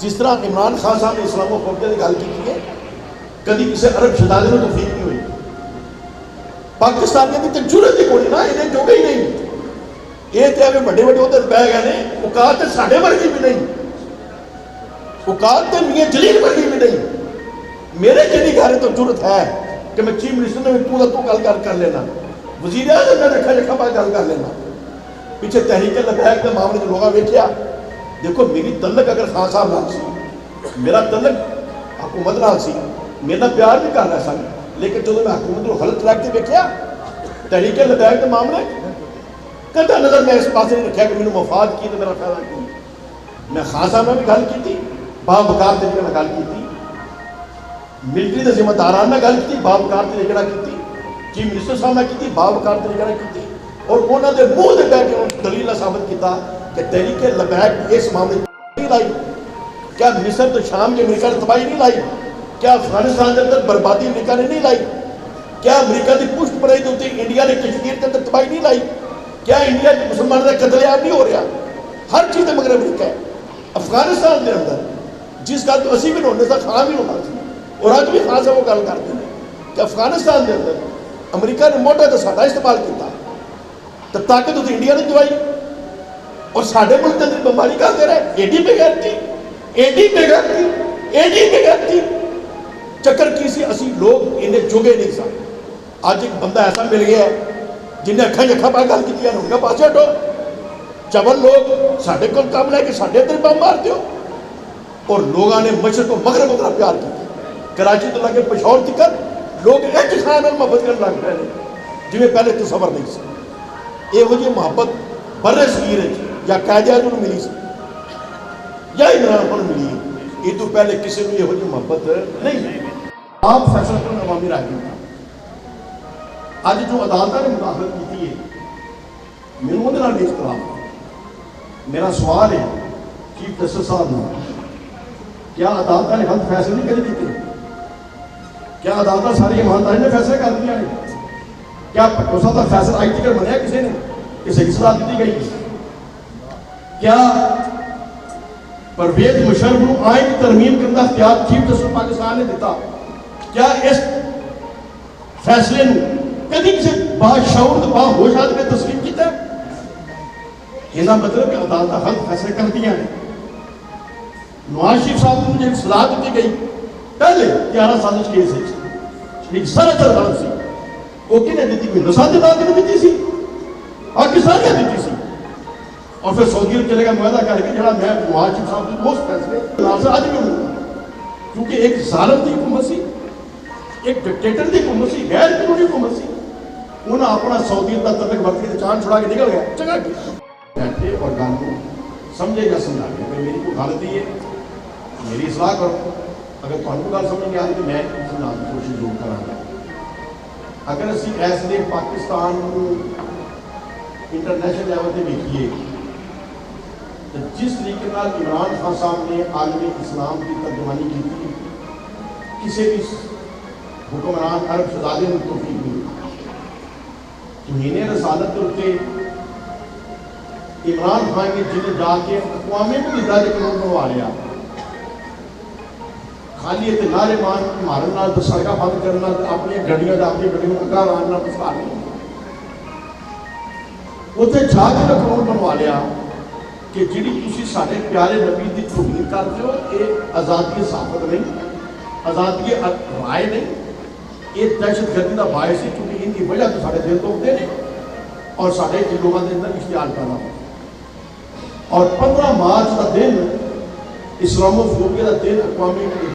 جس طرح عمران خان صاحب نے اسلام و فوبیا کی گل کی ہے، کدی کسی عرب شہزادے کو توفیق نہیں ہوئی. پاکستانیوں کی تو ضرورت ہی کوئی نا، انہیں جو گئی نہیں. یہ تو ایویں بڑے بڑے ادھر بہ گئے نے، اوقات تو ساڈے ورگی بھی نہیں، اوقات تو میاں جلیل ورگی بھی نہیں. میرے جنی گھر تو ضرورت ہے کہ میں چیف منسٹر نے تو گل کر لینا، وزیر اعظم نے رکھا رکھا بات گل کر لینا. پیچھے تحریک لبیک کے معاملے میں لوگوں ویکھیا. دیکھو میری تعلق اگر خان صاحب نال سی، میرا تعلق حکومت نال سی، میرا پیار بھی کر رہا سن، لیکن جب میں حکومت کو غلط رکھ کے ویکھیا تحریک لبیک کے معاملے کدھا نظر میں اس پاس نہیں رکھا کہ میرے مفاد کی تو میرا فائدہ کی. میں خان صاحب نے بھی گل کی تھی، باوقار طریقے میں گل کی تھی، ملٹری کے ذمہ داران گل کی، باوقار طریقے کی تھی، چیف منسٹر صاحب نے کی، باوقار طریقے کی تھی، اور انہوں نے منہ سے کہہ کے دلیل ثابت کیا کہ تحریک لبیک اس معاملے نہیں لائی. کیا مصر تو شام کے امریکہ نے تباہی نہیں لائی؟ کیا افغانستان کے اندر بربادی امریکہ نے نہیں لائی؟ کیا امریکہ کی پشت پرائی ہوتی انڈیا نے کشمیر کے اندر تباہی نہیں لائی؟ کیا انڈیا کے مسلمانوں کا قتل عام نہیں ہو رہا؟ ہر چیز مگر امریکہ ہے. افغانستان کے اندر جس گل تو اسی بھی ہونے تھا، خان بھی ہونا سی، اور اج بھی خان صاحب وہ گل کرتے ہیں کہ افغانستان کے اندر امریکہ نے موٹا تو ساڈا استعمال کیا، تو طاقت تو انڈیا نے دوائی، اور ساڈے ملک کے اندر بمباری کرتے رہے. ایڈی بغیرتی، ایڈی بغیرتی، ایڈی بغیرتی. چکر کی سی اسی لوگ انہیں جوگے نہیں سن. اج ایک بندہ ایسا مل گیا ہے جنہیں اکھاں پا گل کی ان کا پاسے ہٹو. چبل لوگ ساڈے کول کام لے کے ساڈے ادھر بم مار دیو. اور لوگوں نے مشرق و مغرب اتنا پیار کیا، کراچی تو لگے پشاور تک لوگ ایک خان میں محبت کرنے لگ پے جی پہلے تصور نہیں سی. یہو جی محبت برے صغیر یا قائد اعظم ملی سی یا عمران خان ملی، یہ تو پہلے کسی نے یہو جی محبت نہیں. آپ فیصلہ کرنے عوامی رائے دیتا. اج جو عدالتوں نے مداخلت کی ہے میرے وہ بھی اختلاف. میرا سوال ہے چیف جسٹس صاحب نے، کیا عدالتوں نے غلط فیصلے نہیں کر دیتے؟ کیا عدالتیں ساری ایمانداری نے فیصلے کر دیا ہے؟ کیا پٹو صاحب کا فیصلہ آج تک بنیا کسی نے؟ کسی کی صلاح دی گئی؟ کیا پرویز مشرف کو آئین کی ترمیم کرنے کا اختیار چیف جسٹس پاکستان نے دیتا؟ کیا اس فیصلے نے کدی کسی باشعور باہوش آدمی نے تسلیم کیا؟ یہ مطلب کہ عدالتیں غلط فیصلے کر دیا ہیں. نواز شریف صاحب کو مجھے ایک صلاح دی گئی پہلے 11 سازش کیس ہے، ایک سارا چلان سی وہ کنے دیتی ہوئی نساتے دار نے دیتی سی، پاکستان نے دیتی سی. اور پھر سعودی عرب چلے گا معاہدہ کر کے جڑا میں نواز شریف صاحب کو اس فیصلے آج بھی ہوں، کیونکہ ایک ظالم کی حکومت سی، ایک ڈکٹیٹر کی حکومت سی، غیر قانونی حکومت سی. انہوں نے اپنا سعودی عرب کا تعلق برتی سے چاند چھڑا کے نکل گیا. جگہ بیٹھے اور گل کو سمجھے گا سمجھا کے میری کوئی غلطی ہے میری اصلاح کرو. اگر تمہیں گل سمجھ نہیں آئی تو میں سمجھا کی کوشش ضرور کرا گا. اگر اسی ایسے پاکستان کو انٹرنیشنل لیول سے دیکھیے تو جس طریقے عمران خان صاحب نے عالم اسلام کی ترجمانی کی تھی کسی بھی حکمران عرب شہزادے نے توفیق نہیں. توہین رسالت کے عمران خان کے جنہیں جا کے اقوام متحدہ کے قانون بنوا لیا. خالی نعرے مارن سڑکیں بند کرنا، اپنی گڈیاں اپنی گڈیوں اگاں آنا مسئلہ نہیں. اتنے جا کے قانون بنوا لیا کہ جی تھی سارے پیارے نبی کی توہین کرتے ہو، یہ آزادی صحافت نہیں، آزادی رائے نہیں، یہ دہشت گردی کا باعث ہے، کیونکہ ان کی وجہ تو سارے دل تو ہوتے ہیں اور سارے لوگوں کے اندر اشتعال پیدا ہوتا. اور 15 مارچ کا دن اسلام و فوبیا کا دن اقوام